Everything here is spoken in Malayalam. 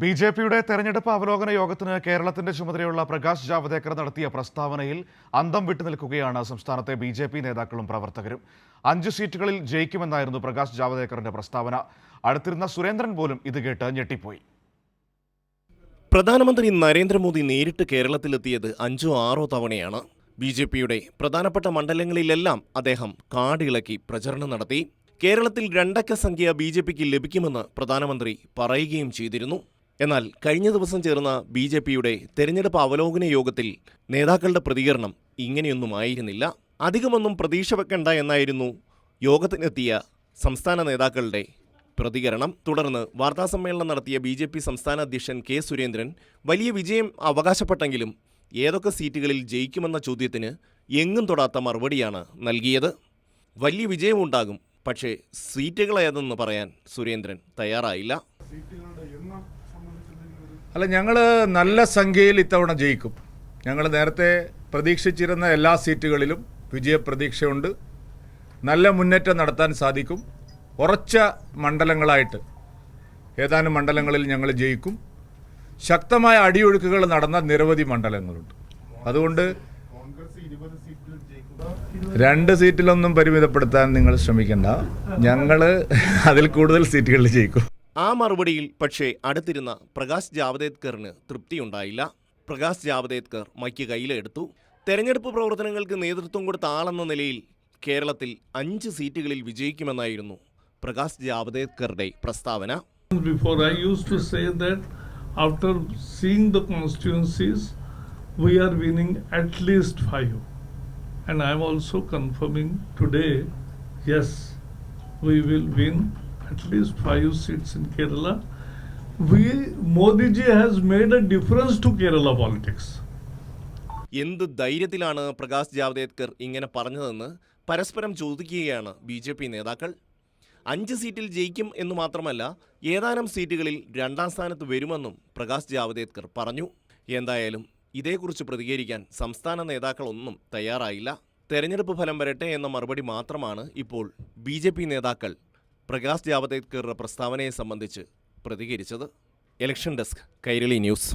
ബി.ജെ.പിയുടെ തെരഞ്ഞെടുപ്പ് അവലോകന യോഗത്തിന് കേരളത്തിന്റെ ചുമതലയുള്ള പ്രകാശ് ജാവദേക്കർ നടത്തിയ പ്രസ്താവനയിൽ അന്തം വിട്ടുനിൽക്കുകയാണ് സംസ്ഥാനത്തെ ബി.ജെ.പി നേതാക്കളും പ്രവർത്തകരും. 5 സീറ്റുകളിൽ ജയിക്കുമെന്നായിരുന്നു പ്രകാശ് ജാവദേക്കറിന്റെ പ്രസ്താവന. അടുത്തിരുന്ന സുരേന്ദ്രൻ പോലും ഇത് കേട്ട് ഞെട്ടിപ്പോയി. പ്രധാനമന്ത്രി നരേന്ദ്രമോദി നേരിട്ട് കേരളത്തിലെത്തിയത് 5-6 തവണയാണ്. ബി.ജെ.പിയുടെ പ്രധാനപ്പെട്ട മണ്ഡലങ്ങളിലെല്ലാം അദ്ദേഹം കാടിളക്കി പ്രചരണം നടത്തി. കേരളത്തിൽ 2 അക്ക സംഖ്യ ബി.ജെ.പിക്ക് ലഭിക്കുമെന്ന് പ്രധാനമന്ത്രി പറയുകയും ചെയ്തിരുന്നു. എന്നാൽ കഴിഞ്ഞ ദിവസം ചേർന്ന ബി.ജെ.പിയുടെ തെരഞ്ഞെടുപ്പ് അവലോകന യോഗത്തിൽ നേതാക്കളുടെ പ്രതികരണം ഇങ്ങനെയൊന്നുമായിരുന്നില്ല. അധികമൊന്നും പ്രതീക്ഷ വെക്കണ്ട എന്നായിരുന്നു യോഗത്തിനെത്തിയ സംസ്ഥാന നേതാക്കളുടെ പ്രതികരണം. തുടർന്ന് വാർത്താസമ്മേളനം നടത്തിയ ബി.ജെ.പി സംസ്ഥാന അധ്യക്ഷൻ കെ സുരേന്ദ്രൻ വലിയ വിജയം അവകാശപ്പെട്ടെങ്കിലും ഏതൊക്കെ സീറ്റുകളിൽ ജയിക്കുമെന്ന ചോദ്യത്തിന് എങ്ങും തൊടാത്ത മറുപടിയാണ് നൽകിയത്. വലിയ വിജയമുണ്ടാകും, പക്ഷേ സീറ്റുകൾ ഏതെന്ന് പറയാൻ സുരേന്ദ്രൻ തയ്യാറായില്ല. ഞങ്ങൾ നല്ല സംഖ്യയിൽ ഇത്തവണ ജയിക്കും. ഞങ്ങൾ നേരത്തെ പ്രതീക്ഷിച്ചിരുന്ന എല്ലാ സീറ്റുകളിലും വിജയപ്രതീക്ഷയുണ്ട്. നല്ല മുന്നേറ്റം നടത്താൻ സാധിക്കും. ഉറച്ച മണ്ഡലങ്ങളായിട്ട് ഏതാനും മണ്ഡലങ്ങളിൽ ഞങ്ങൾ ജയിക്കും. ശക്തമായ അടിയൊഴുക്കുകൾ നടന്ന നിരവധി മണ്ഡലങ്ങളുണ്ട്. അതുകൊണ്ട് 2 സീറ്റിലൊന്നും പരിമിതപ്പെടുത്താൻ നിങ്ങൾ ശ്രമിക്കേണ്ട. ഞങ്ങൾ അതിൽ കൂടുതൽ സീറ്റുകളിൽ ജയിക്കും. ആ മറുപടിയിൽ പക്ഷേ അടുത്തിരുന്ന പ്രകാശ് ജാവദേക്കറിന് തൃപ്തിയുണ്ടായില്ല. പ്രകാശ് ജാവദേക്കർ മൈക്ക് കയ്യിലെടുത്തു. തെരഞ്ഞെടുപ്പ് പ്രവർത്തനങ്ങൾക്ക് നേതൃത്വം കൊടുത്ത ആളെന്ന നിലയിൽ കേരളത്തിൽ 5 സീറ്റുകളിൽ വിജയിക്കുമെന്നായിരുന്നു പ്രകാശ് ജാവദേക്കറുടെ പ്രസ്താവന. Before I used to say that after seeing the constituencies, we are winning at least 5. And I am also confirming today, yes, we will win at least 5 seats in Kerala. Modi ji has made a difference to Kerala politics. എന്ത് ധൈര്യത്തിലാണ് പ്രകാശ് ജാവദേക്കർ ഇങ്ങനെ പറഞ്ഞതെന്ന് പരസ്പരം ചോദിക്കുകയാണ് ബി.ജെ.പി നേതാക്കൾ. 5 സീറ്റിൽ ജയിക്കും എന്ന് മാത്രമല്ല, ഏതാനും സീറ്റുകളിൽ 2ാം സ്ഥാനത്ത് വരുമെന്നും പ്രകാശ് ജാവദേക്കർ പറഞ്ഞു. എന്തായാലും ഇതേക്കുറിച്ച് പ്രതികരിക്കാൻ സംസ്ഥാന നേതാക്കളൊന്നും തയ്യാറായില്ല. തെരഞ്ഞെടുപ്പ് ഫലം വരട്ടെ എന്ന മറുപടി മാത്രമാണ് ഇപ്പോൾ ബി.ജെ.പി നേതാക്കൾ പ്രകാശ് ജാവദേക്കറുടെ പ്രസ്താവനയെ സംബന്ധിച്ച് പ്രതികരിച്ചത്. Election desk, Kairali news.